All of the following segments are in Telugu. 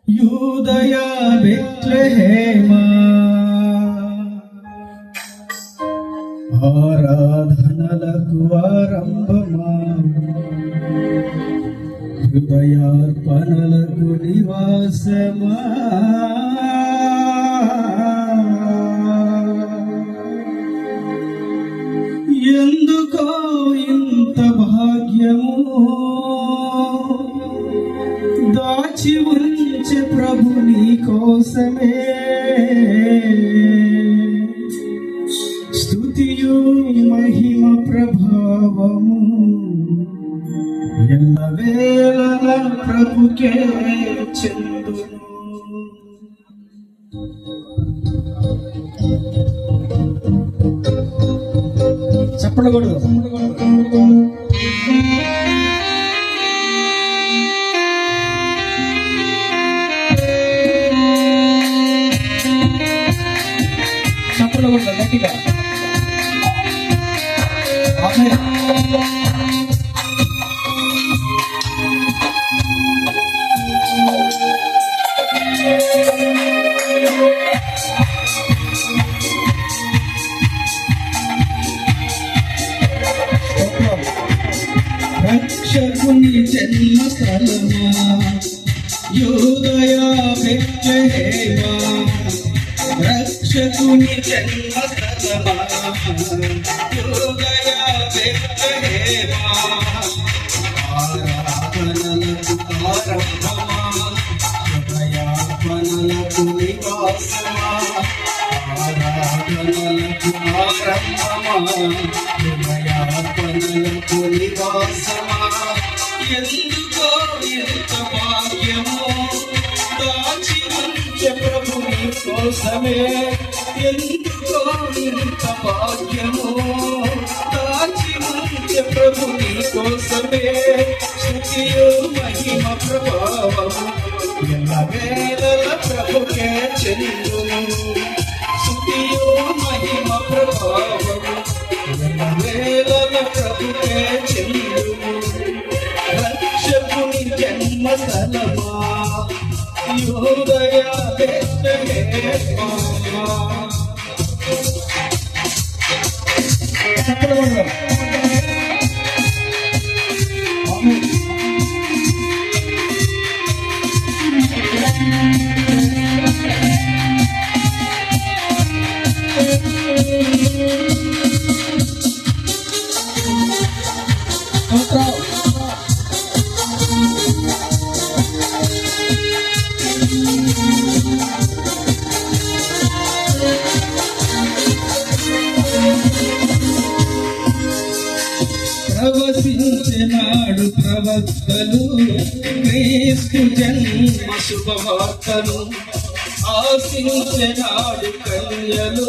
యూదయా బెత్లెహేమా ఆరాధనలకు ఆరంభమా, హృదయార్పణలకు నివాసమా, ఎందుకో ఇంత భాగ్యము దాచి ఉంచే ప్రభు నీ కోసమే. స్తుతియు మహిమ ప్రభావము ఎల్లవేళల ప్రభుకే చెందును. చెప్పకూడదు. చెప్పకూడదు గట్టిగా. రక్షకుని జన్మస్థలమా, యూదయా బెత్లెహేమా, రక్షకుని జన్మస్థలమా, యూదయా బెత్లెహేమా, ఆరాధనలకు ఆరంభమా, హృదయార్పణలకు నివాసమా, ఆరాధనలకు ఆరంభమా, హృదయార్పణలకు నివాసమా, ఎందుకో ఎంత భాగ్యమో దాచి ఉంచే ప్రభు నీ కోసమే. ఎందుకో ఇంత భాగ్యమో దాచి ఉంచే ప్రభు నీ కోసమే. స్తుతియు మహిమ ప్రభావము ఎల్లవేళల ప్రభుకే చెందును. స్తుతియు మహిమ ప్రభావము ఎల్లవేళల ప్రభుకే చెందును. రక్షకుని జన్మస్థలమా, యూదయా బెత్లెహేమా. ప్రవశించినాడు ప్రవక్తలు క్రీస్తు జన్మ శుభవార్తను, ఆశించినాడు కన్యలు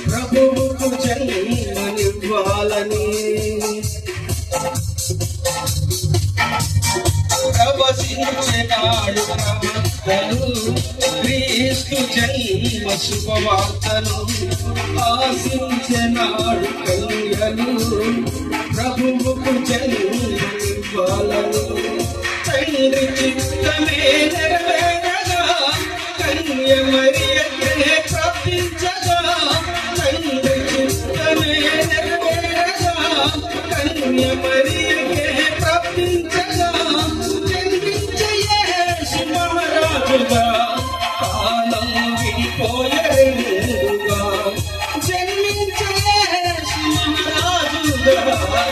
ప్రభువుకు జన్మనివ్వాలని. ప్రవశించినాడు ప్రవక్తలు క్రీస్తు జన్మ శుభవార్తను, ఆశించినాడు కన్యలు ప్రభువుకు జన్మనివ్వాలని. తండ్రి చిత్తమే నెరవేరగా కన్య మరియకే ప్రాప్తించగా, తండ్రి చిత్తమే నెరవేరగా కన్య మరియకే ప్రాప్తించగా, జన్మించే యేసు మహారాజుగా కాలం విడిపోయేరుగా, జన్మించే యేసు మహారాజుగా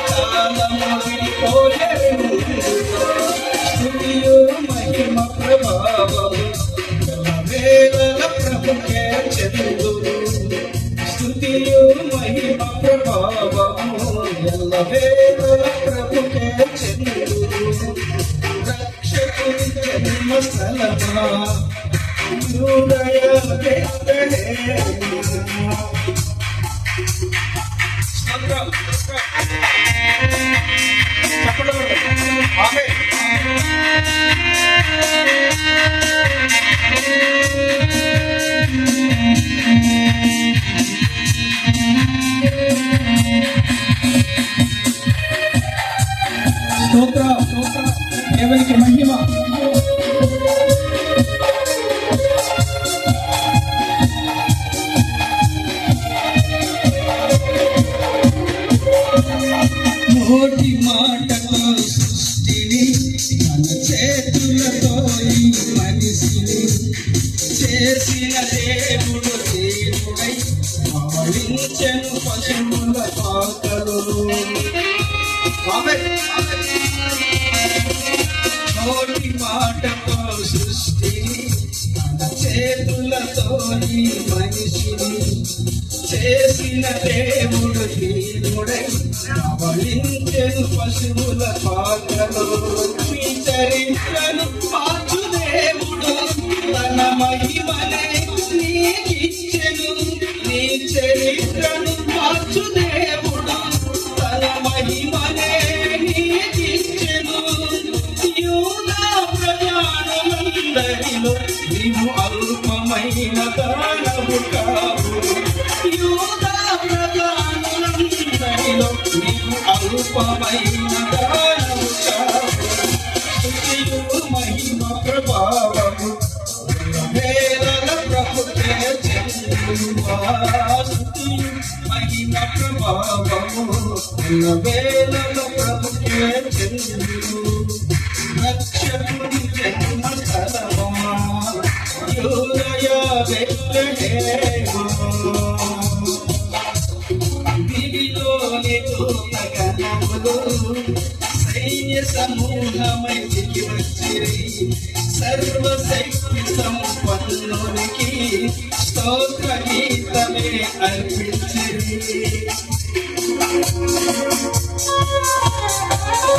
కాలం విడిపోయేరుగా. స్తుతియు మహిమ ప్రభావము ఎల్లవేళల ప్రభుకే చెందును. స్తుతియు మహిమ ప్రభావము ఎల్లవేళల ప్రభుకే చెందును. రక్షకుని జన్మస్థలమా, యూదయా బెత్లెహేమా. స్తోత్రం. స్తోత్రం. దేవునికి మహిమ. నోటి మాటతో సృష్టిని మన చేతులతో ఈ మనిషిని చేసిన దేవుడు దేవుడై ఆడించెను పశువుల పాకలు. నోటి మాటతో సృష్టిని మన చేతులతో ఈ మనిషిని చేసిన దేవుడు దేవుడై ఆడించెను పశువుల పాకలు. మీ చరిత్రను మార్చు దేవుడు తన మహిమనే నీకిచ్చెను. నీ చరిత్రను మార్చు దేవుడు తన మహిమనే నీకిచ్చెను. యూదా ప్రజానులందరిలో నీవు అల్పమైన దానవు కావు. యూదా ప్రజానులందరిలో నీవు అల్పమైన దానవు కావు. స్తుతియు మహిమ ప్రభావము వేదల ప్రభుకే చెందువా. స్తుతియు మహిమ ప్రభావము వేదల ప్రభుకే చెందు. రక్షకుని జన్మ స్థలమా యూదయ బెత్లెహేము. దివిలోని దూతగణములు సైన్య సమూహమై దిగి వచ్చిరి. సర్వశక్తి సంపన్నునికి స్తోత్ర గీతమే అర్పించిరి.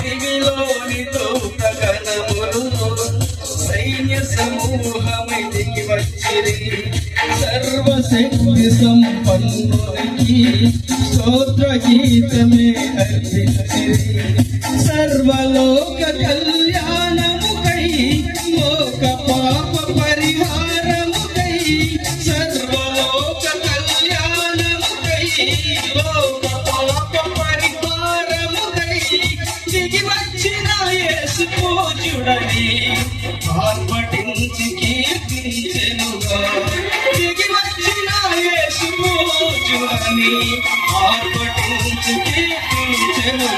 దివిలోని దూతగణములు సైన్య సమూహమై దిగి వచ్చిరి. సర్వశక్తి సంపన్నునికి స్తోత్ర గీతమే అర్పించిరి. సర్వలోక కళ్యాణముకై లోక పాప పరిహారముకై సర్వలోక కళ్యాణముకై లోక పాప పరిహారముకై దిగి వచ్చిన యేసు పూజ్యుడని ఆర్భటించి కీర్తించెనుగా. దిగి వచ్చిన యేసు పూజ్యుడని ఆర్భటించి కీర్తించెనుగా.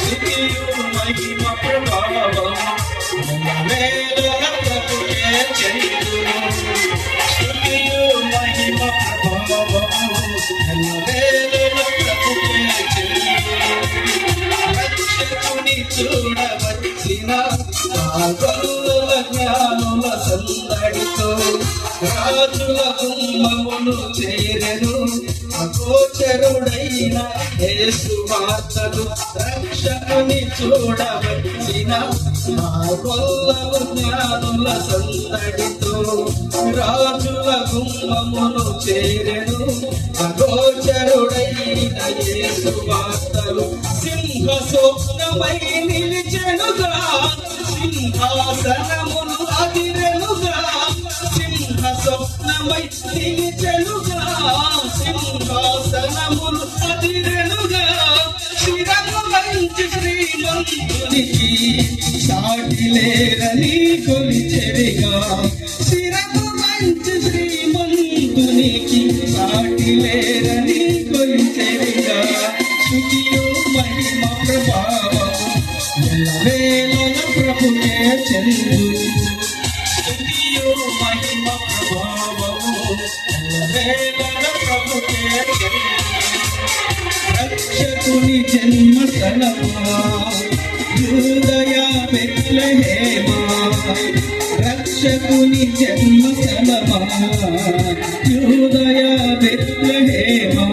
స్తుతియు మహిమ ప్రభావం వేదల ప్రభుకే చెందును. స్తుతియు మహిమ ప్రభావం వేదల ప్రభుకే చెందును. రక్షకుని చూడవచ్చిన గొల్ల జ్ఞానుల సందడితో రాజుల గుమ్మమును చేరెను. అగోచరుడైన యేసు వార్తలు రక్షకుని చూడవచ్చిన గొల్ల జ్ఞానుల సందడితో రాజుల గుమ్మమును చేరెను. అగోచరుడైన యేసు వార్తలు సింహ స్వప్నమై నిలిచెనుగా. సింహాసనములు అదిరెనుగా. సింహ స్వప్నమై నిలిచెనుగా. సింహాసనములు అదిరెనుగా. శిరము మంచి శ్రీమంతునికి సాటి లేరని కొలిచెరిగా. శిరము మంచి శ్రీమంతునికి సాటి లేరని కొలిచెరిగా. స్తుతియు మహిమ ప్రభావం ఎల్లవేళల ప్రభుకే చెందు. స్తుతియు మహిమ ప్రభావము ఎల్లవేళల ప్రభుకే చెందు. రక్షకుని జన్మ స్థలమా యూదయ బెత్లెహేమా. రక్షకుని జన్మ స్థలమా యూదయ బెత్లెహేమా.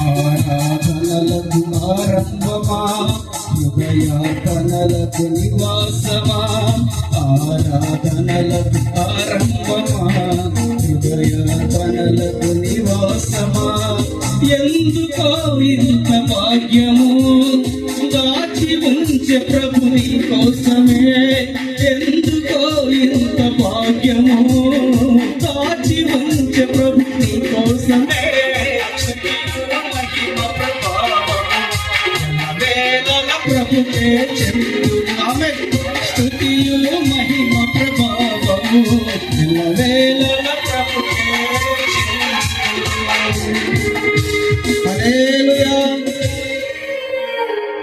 ఆరాధనలకు ఆరంభమా హృదయార్పణలకు నివాసమా. ఆరాధనలకు ఆరంభమా హృదయార్పణలకు నివాసమా. ఎందుకో ఇంత భాగ్యము దాచి ఉంచే ప్రభు నీ కోసమే. ఎందుకో ఇంత భాగ్యము దాచి ఉంచే ప్రభు నీ కోసమే. ప్రభుకే చెందును